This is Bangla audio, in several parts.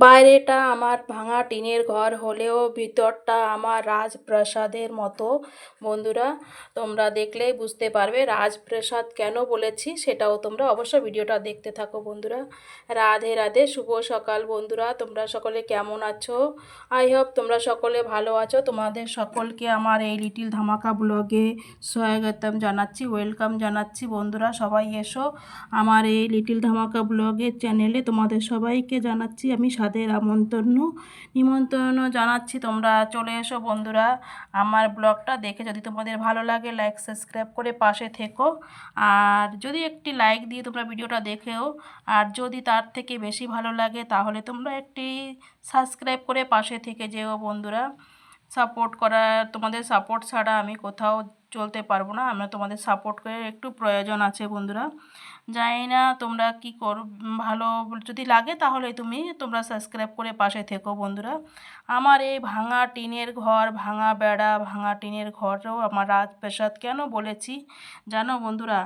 বাইরেটা আমার ভাঙা টিনের ঘর হলেও ভিতরটা আমার রাজপ্রাসাদের মতো। বন্ধুরা, তোমরা দেখলেই বুঝতে পারবে রাজপ্রাসাদ কেন বলেছি, সেটাও তোমরা অবশ্যই ভিডিওটা দেখতে থাকো। বন্ধুরা, রাধে রাধে, শুভ সকাল। বন্ধুরা, তোমরা সকলে কেমন আছো? আই হোপ তোমরা সকলে ভালো আছো। তোমাদের সকলকে আমার এই লিটিল ধামাকা ব্লগে স্বাগতম জানাচ্ছি, ওয়েলকাম জানাচ্ছি। বন্ধুরা, সবাই এসো আমার এই লিটিল ধামাকা ব্লগের চ্যানেলে। তোমাদের সবাইকে জানাচ্ছি আমি সাদের নিমন্ত্রণ জানাচ্ছি। তোমরা চলে এসো বন্ধুরা, আমার ব্লগটা দেখে যদি তোমাদের ভালো লাগে লাইক সাবস্ক্রাইব করে পাশে থেকো। আর যদি একটি লাইক দিয়ে তোমরা ভিডিওটা দেখেও, আর যদি তার থেকে বেশি ভালো লাগে তাহলে তোমরা একটি সাবস্ক্রাইব করে পাশে থেকে যেও। বন্ধুরা, সাপোর্ট করা, তোমাদের সাপোর্ট ছাড়া আমি কোথাও চলতে পারবো না। আমরা তোমাদের সাপোর্ট করে একটু প্রয়োজন আছে। বন্ধুরা, জানি না তোমরা কি করো, ভালো যদি লাগে তাহলে তোমরা সাবস্ক্রাইব করে পাশে থেকো। বন্ধুরা, আমার এই ভাঙা টিনের ঘর, ভাঙা বেড়া, ভাঙা টিনের ঘরও আমার রাজপ্রাসাদ কেন বলেছি জানো? বন্ধুরা,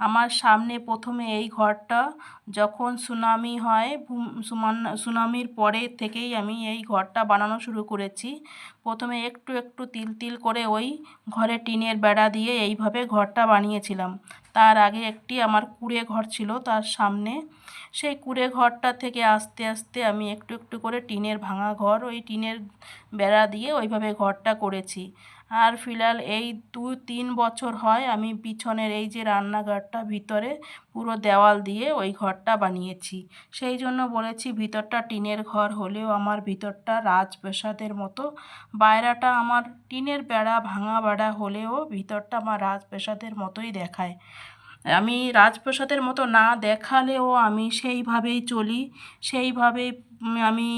আমার সামনে প্রথমে এই ঘরটা যখন সুনামি হয়, সুনামির পরে থেকেই আমি এই ঘরটা বানানো শুরু করেছি। প্রথমে একটু একটু তিল তিল করে ওই ঘরে টিনের বেড়া দিয়ে এইভাবে ঘরটা বানিয়েছিলাম। তার আগে একটি আমার কুঁড়ে ঘর ছিল তার সামনে, সেই কুঁড়ে ঘরটা থেকে আস্তে আস্তে আমি একটু একটু করে টিনের ভাঙা ঘর, ওই টিনের বেড়া দিয়ে ওইভাবে ঘরটা করেছি। আর ফিলহাল এই 2-3 বছর হয় আমি পিছনের এই যে রান্নাঘরটা ভিতরে পুরো দেওয়াল দিয়ে ওই ঘরটা বানিয়েছি। সেই জন্য বলেছি ভিতরটা টিনের ঘর হলেও আমার ভিতরটা রাজপ্রাসাদের মতো। বাইরেটা আমার টিনের বেড়া, ভাঙা বেড়া হলেও ভিতরটা আমার রাজপ্রাসাদের মতোই দেখায়। আমি রাজপ্রাসাদের মতো না দেখালেও আমি সেইভাবেই চলি, সেইভাবেই আমি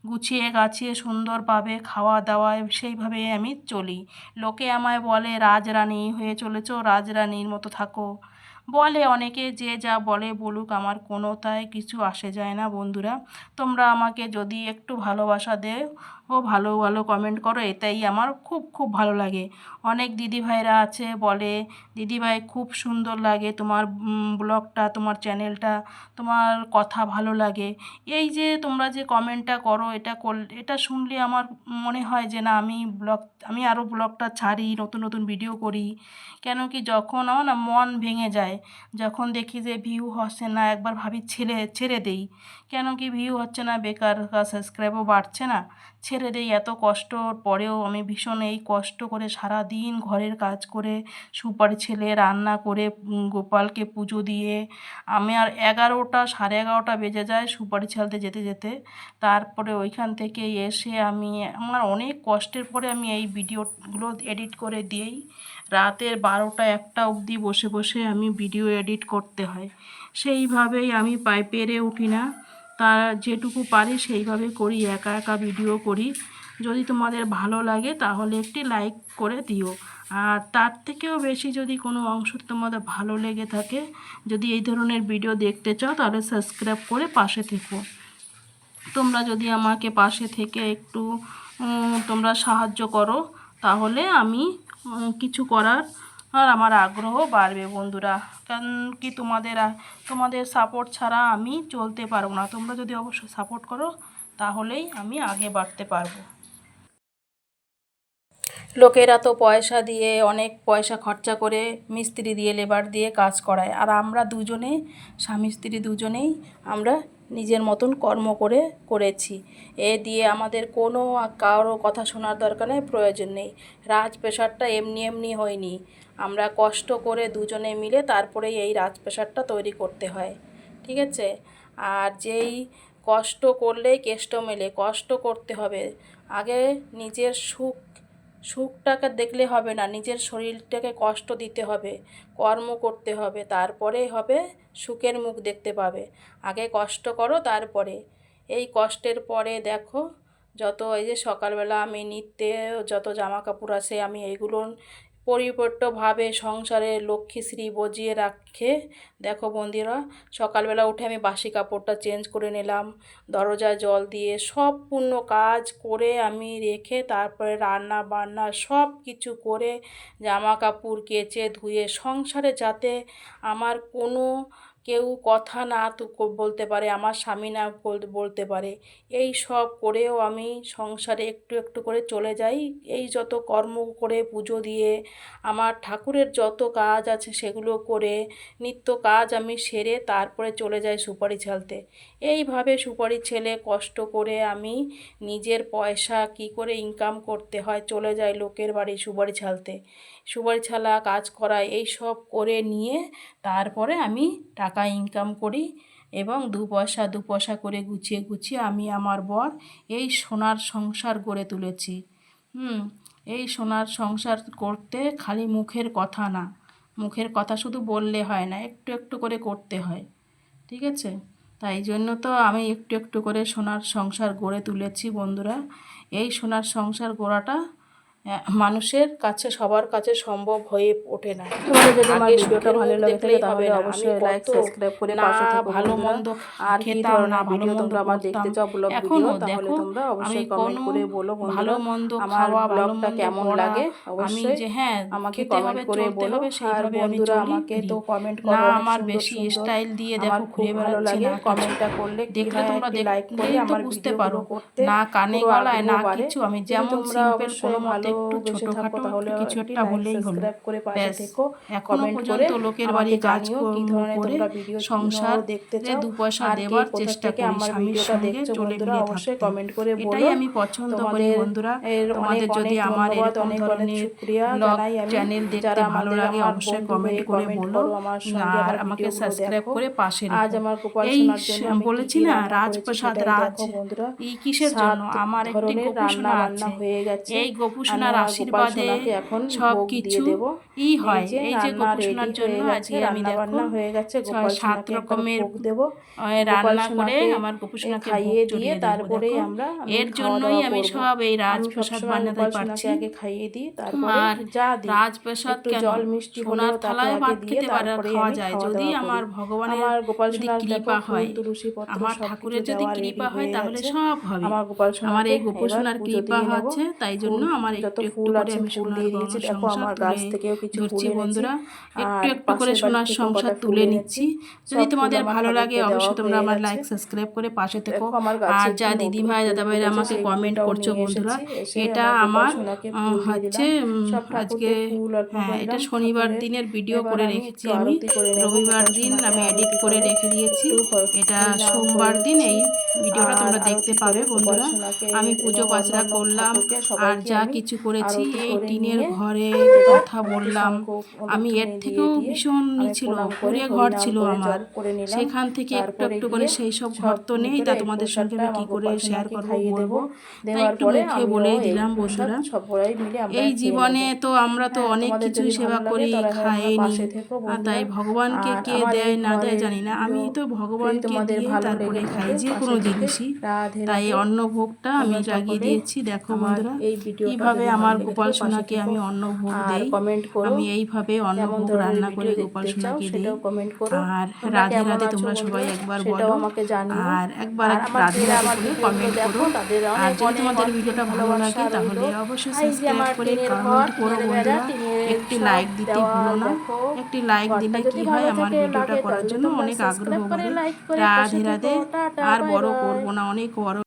গুছিয়ে গাছিয়ে সুন্দরভাবে খাওয়া দাওয়ায় সেইভাবেই আমি চলি। লোকে আমায় বলে রাজরানী হয়ে চলেছো, রাজরানীর মতো থাকো। বলে অনেকে, যে যা বলে বলুক, আমার কোনোটায় কিছু আসে যায় না। বন্ধুরা, তোমরা আমাকে যদি একটু ভালোবাসা দেও ও ভালো ভালো কমেন্ট করো, এটাই আমার খুব খুব ভালো লাগে। অনেক দিদিভাইরা আছে বলে, দিদিভাই খুব সুন্দর লাগে তোমার ব্লগটা, তোমার চ্যানেলটা, তোমার কথা ভালো লাগে। এই যে তোমরা যে কমেন্টটা করো, এটা শুনলে আমার মনে হয় যে না, আমি আরও ব্লগটা ছাড়ি, নতুন নতুন ভিডিও করি। কেন কি, যখন আমার না মন ভেঙে যায়, যখন দেখি যে ভিউ হচ্ছে না, একবার ভাবি ছেড়ে ছেড়ে দেই। কেন কি, ভিউ হচ্ছে না, বেকার, সাবস্ক্রাইবও বাড়ছে না, ছেড়ে দেই। এত কষ্টর পরেও আমি ভীষণ এই কষ্ট করে সারা দিন ঘরের কাজ করে, সুপারি ছেলে রান্না করে, গোপালকে পুজো দিয়ে আমি আর 11টা 11:30 বেজে যায় সুপারি ছালতে যেতে যেতে। তারপরে ওইখান থেকে এসে আমার অনেক কষ্টের পরে আমি এই ভিডিওগুলো এডিট করে দিই। রাতের 12টা 1টা অবধি বসে বসে আমি ভিডিও এডিট করতে হয়। সেইভাবেই আমি পেরে উঠি না, তার যেটুকু পারি সেইভাবে করি, একা একা ভিডিও করি। যদি তোমাদের ভালো লাগে তাহলে একটি লাইক করে দিও। আর তার থেকেও বেশি যদি কোনো অংশ তোমাদের ভালো লেগে থাকে, যদি এই ধরনের ভিডিও দেখতে চাও, তাহলে সাবস্ক্রাইব করে পাশে থেকো। তোমরা যদি আমাকে পাশে থেকে একটু তোমরা সাহায্য করো, তাহলে আমি কিছু করার আমার আগ্রহ বাড়বে। বন্ধুরা, কারণ কি, তোমাদের সাপোর্ট ছাড়া আমি চলতে পারবো না। তোমরা যদি অবশ্যই সাপোর্ট করো তাহলেই আমি আগে বাড়তে পারবো। লোকেরা তো পয়সা দিয়ে, অনেক পয়সা খরচা করে মিস্ত্রি দিয়ে, লেবার দিয়ে কাজ করায়, আর আমরা দুজনেই, স্বামী স্ত্রী দুজনেই আমরা নিজের মতন কর্ম করেছি। এ দিয়ে আমাদের কোনো কারো কথা শোনার দরকার নেই, প্রয়োজন নেই। রাজপ্রাসাদটা এমনি এমনি হয়নি, আমরা কষ্ট করে দুজনে মিলে তারপরেই এই রাজপ্রাসাদটা তৈরি করতে হয়। ঠিক আছে? আর যেই কষ্ট করলেই কেষ্ট মেলে, কষ্ট করতে হবে। আগে নিজের সুখটাকে দেখলে হবে না, নিজের শরীরটাকে কষ্ট দিতে হবে, কর্ম করতে হবে, তারপরে হবে সুখের মুখ দেখতে পাবে। আগে কষ্ট করো, তারপরে। এই কষ্টের পরে দেখো, এই যে সকালবেলা আমি নিত্যে যত জামা কাপড় আছে আমি এইগুলো পরিপূর্ণভাবে সংসারে লক্ষ্মীশ্রী বজিয়ে রাখে। দেখো বন্ধুরা, সকালবেলা উঠে আমি বাসি কাপড়টা চেঞ্জ করে নিলাম, দরজায় জল দিয়ে সম্পূর্ণ কাজ করে আমি রেখে, তারপরে রান্না বান্না সব কিছু করে জামা কাপড় কেচে ধুয়ে, সংসারে যাতে আমার কোনো কেউ কথা না তো বলতে পারে, আমার স্বামী না বলতে পারে। এই সব করেও আমি সংসারে একটু একটু করে চলে যাই। এই যত কর্ম করে পুজো দিয়ে আমার ঠাকুরের যত কাজ আছে সেগুলো করে নিত্য কাজ আমি সেরে তারপরে চলে যাই সুপারি ছালতে। এইভাবে সুপারি ছেলে কষ্ট করে আমি নিজের পয়সা কি করে ইনকাম করতে হয় চলে যাই লোকের বাড়ি সুপারি ছালতে। সুপারি ছালা কাজ করা এই সব করে নিয়ে তারপরে আমি টাকা ইনকাম করি এবং দু পয়সা করে গুছিয়ে গুছিয়ে আমি আমার বর এই সোনার সংসার গড়ে তুলেছি। এই সোনার সংসার করতে খালি মুখের কথা না, মুখের কথা শুধু বললে হয় না, একটু একটু করে করতে হয়, ঠিক আছে? তাই জন্য তো আমি একটু একটু করে সোনার সংসার গড়ে তুলেছি বন্ধুরা। এই সোনার সংসার গড়াটা মানুষের কাছে সবার কাছে সম্ভব হয়ে ওঠে না। তোমাদের যদি আমার আগে ভিডিওটা সুখের ভালো মুখ লাগে দেখলেই থাকে হবে তাহলে না। অবশ্যই আমি লাইক কত সাবস্ক্রাইব করে না পাশে থেকো ভালো বন্ধুরা। মন্দ আর কি খেতাম, না ধরনের ভালো ভিডিও মন্দ তোমরা আমার করতাম। দেখতে চাও ব্লগ ভিডিও, এখনও তাহলে দেখো তোমরা আমি অবশ্যই কমেন্ট কোনো করে বলো ভালো বন্ধুরা মন্দ আমার খাওয়া, ভালো ব্লগটা মন্দ কেমন পড়া লাগে। আমি অবশ্যই যে আমাকে খেতে কমেন্ট হবে করে চলতে বলো। হবে আর সেইভাবে আমি বন্ধুরা চলি আমাকে ফিরি তো কমেন্ট না। করো অনেক আমার সুন্দর বেশি সুন্দর, স্টাইল দিয়ে আমার দেখো খুব ঘুরে ভালো বেড়াচ্ছি লাগে। না কিছু। কমেন্টটা করলে কি দেখলে হয়, তোমরা একটি লাইক করলে দেখলেই তো আমার বুঝতে ভিডিওগুলো পারো, করতে না কানে পুরো গলায় আগ্রহ না বাড়ে। কিছু। আমি যদি যেমন তোমরা সিম্পল কোনো অবশ্যই মতে একটু ভালোবেসে থাকো ছোটোখাটো তাহলে একটু কিছু একটি একটা লাইক হলেই হলো, সাবস্ক্রাইব করে পাশে ব্যাস। থেকো। এখনও কমেন্ট করে পর্যন্ত লোকের বাড়ি আমাকে জানিও কি কাজকর্ম ধরনের করে তোমরা ভিডিও দেখতে সংসারে চাও। দু পয়সা আর কে দেবার কোথা চেষ্টা থেকে করি আমার স্বামীর ভিডিওটা সঙ্গে দেখছো চলে বন্ধুরা মিলে অবশ্যই থাকতে। কমেন্ট করে এটাই বলো। আমি পছন্দ করি তোমাদের বন্ধুরা। অনেক তোমাদের যদি অনেক আমার ধন্যবাদ, এরকম অনেক অনেক ধরনের শুক্রিয়া ব্লগ জানাই আমি। চ্যানেল দেখতে যারা ভালো আমাদের লাগে আমার অবশ্যই বন্ধু কমেন্ট হয়ে করে কমেন্ট বলো, করো, আমার সঙ্গে আর আমার আমাকে ভিডিওগুলো সাবস্ক্রাইব দেখো। করে পাশে আজ রেখো। আমার গোপাল এই সোনার জন্য আমি কি বলেছি কি না রান্না করেছি রাজপ্রাসাদ সেটাই রাজ, দেখো বন্ধুরা। এই কিসের জন্য? 7 আমার একটি ধরনের রান্না গোপুসোনা বান্না আছে। হয়ে গেছে। এই আমি গোপুসোনার আমার গোপাল আশীর্বাদে সোনাকে এখন সব ভোগ দিয়ে কিছু দেব। হয়। এই যে রান্না রেডি গোপুসোনার জন্য হয়ে গেছে, আজকে আমি রান্না দেখো বান্না হয়ে গেছে। গোপাল 7 সোনাকে একবার রকমের ভোগ দেব। গোপাল রান্না করে সোনাকে আমার গোপুসোনাকে ভোগ খাইয়ে দিয়ে চড়িয়ে দেবো। তারপরেই দেখো আমি এর খাওয়া জন্যই দাওয়া আমি করব। সব এই আমি রাজপ্রাসাদ সবসময় বানাতে গোপাল সোনাকে পারছি। আগে খাইয়ে দিই, তারপরে আর যা দিই রাজপ্রাসাদ একটু কেন জল মিষ্টি হলেও সোনার তাকে থালায় আগে ভাত দিয়ে খেতে পারে, তারপরে খাওয়া আমি যায় খাওয়া যদি দাওয়া করি। আমার ভগবানের আমার গোপাল যদি সোনার দেখো কৃপা ফুল হয়। তুলসী পত্র আমার সব কিছু ঠাকুরের যদি দেওয়া রেডি কৃপা হয় হয়ে তাহলে গেছে। সব হবে। আমার গোপাল আমার সোনাকে এই এবার গোপুসোনার পুজো কৃপা দিয়ে নেব। হচ্ছে, তাই জন্য ফুল আমার যত একটু একটু ফুল করে আছে আমি ফুল সোনার দিয়ে দিয়েছি। দেখো সংসার আমার গাছ তুলে থেকেও কিছু ফুল ধরছি এনেছি, বন্ধুরা। একটু আর একটু করে পাশের বাড়ি সোনার থেকেও সংসার কটা ফুল তুলে এনেছি। নিচ্ছি। যদি সব ফুল তোমাদের আমার ভালো লাগে ঠাকুরকে দেওয়া অবশ্যই তোমরা হয়ে আমার গেছে। লাইক সাবস্ক্রাইব করে পাশে থেকো। দেখো আমার গাছে আর একটু যা নতুন দিদিভাই ফুল দাদাভাইরা ফুটেছে, আমাকে সেই কমেন্ট ফুলটাও করছো নিয়ে বন্ধুরা। এসেছি। এসে এটা আমার গোপাল আমার সোনাকে ফুল দিয়ে হচ্ছে দিলাম। সব আজকে ঠাকুরকে ফুল অর্পণ হ্যাঁ এটা করলাম শনিবার ঠাকুরের। দিনের ভিডিও এবার করে আমি রেখেছি একটু আমি। আরতি করে নেব। রবিবার গোপাল দিন সোনাকে আমি এডিট আরতি করে করে রেখে দিয়েছি। একটু এটা নীল নাম করে সোমবার দিন নিচ্ছি। এই ভিডিওটা আর তোমরা দেখতে আরতি পাবে করে গোপাল বন্ধুরা। সোনাকে আমি পুজো এবং পাচরা অন্যান্য করলাম ঠাকুরকে আর সবাইকে যা আমি কিছু করেছি আরতি এই করে টিনের নিয়ে ঘরের এবার কথা একটু বললাম। শঙ্খ আমি এর উলুধ্বনি দিয়ে থেকেও দিয়ে ভীষণ আমি ছিল, প্রণাম করে কুঁড়ে ঘর হরিনাম ছিল করে আমার। জপ করে নিলাম। সেখান থেকে একটু তারপরে একটু করে গিয়ে সেই সব ঘর সব তো নেই, তা ভিতরে এই তোমাদের সঙ্গে প্রসাদটা আমি কী আমার করে গোপাল শেয়ার সোনাকে করবো খাইয়ে দেবো। বলবো, তাই দেওয়ার একটু পরে মুখে আমিও বলেই এই দিলাম প্রসাদ বন্ধুরা। সবাই মিলে আমরা এই খেয়ে নেব। জীবনে তো আমরা তো অনেক তোমাদের কিছুই যদি সেবা ভালো লাগে করি, তাহলে আমার খাইনি। পাশে থেকো তাই বন্ধুরা। ভগবানকে আর কে আমার এই দেয় না দেয় ঘরের জানি না, আমি ভিডিও তো যদি ভগবানকে তোমাদের দিয়েই ভালো তারপরে লেগে খাই থাকে যে পাশে কোনো থেকে জিনিসই। রাধে তাই রাধে। অন্নভোগটা আমি তোমরা জাগিয়ে সকলে দিয়েছি দেখো আমার বন্ধুরা। এই ভিডিওটা কীভাবে যদি ভালো আমার লেগে গোপাল থাকে পাশে সোনাকে থেকো আমি অন্নভোগ আর দেই। কমেন্ট করো। আমি এইভাবে কেমন অন্নভোগ ধরনের রান্না করে ভিডিও গোপাল দেখতে চাও সোনাকে দিই। সেটাও কমেন্ট করো। আর তোমরা রাধে কেমন রাধে আছো তোমরা সবাই বন্ধুরা একবার সেটাও বলো, আমাকে জানিও। আর একবার আর আমার রাধে যারা রাধে আমার করে ভিডিওগুলো কমেন্ট দেখো করো। তাদের আর অনেক যদি অনেক তোমাদের অনেক ভিডিওটা ভালো ভালোবাসা লাগে রইল। তাহলে অবশ্যই এই যে সাবস্ক্রাইব আমার করে টিনের ঘর, কমেন্ট করো টিনের বেড়া, বন্ধুরা। টিনের একটি সব লাইক দিতে দেওয়া ভুলো না। দেখো। একটি লাইক ঘরটা দিলে যদি কি হয় ভালো আমার থেকে ভিডিওটা লাগে করার তাহলে জন্য তোমরা অনেক আগ্রহ সাবস্ক্রাইব করে বাড়ে। লাইক করে পাশে রাধে থেকো। রাধে। টাটা আর বাই বড় বাই। করবো না, অনেক বড়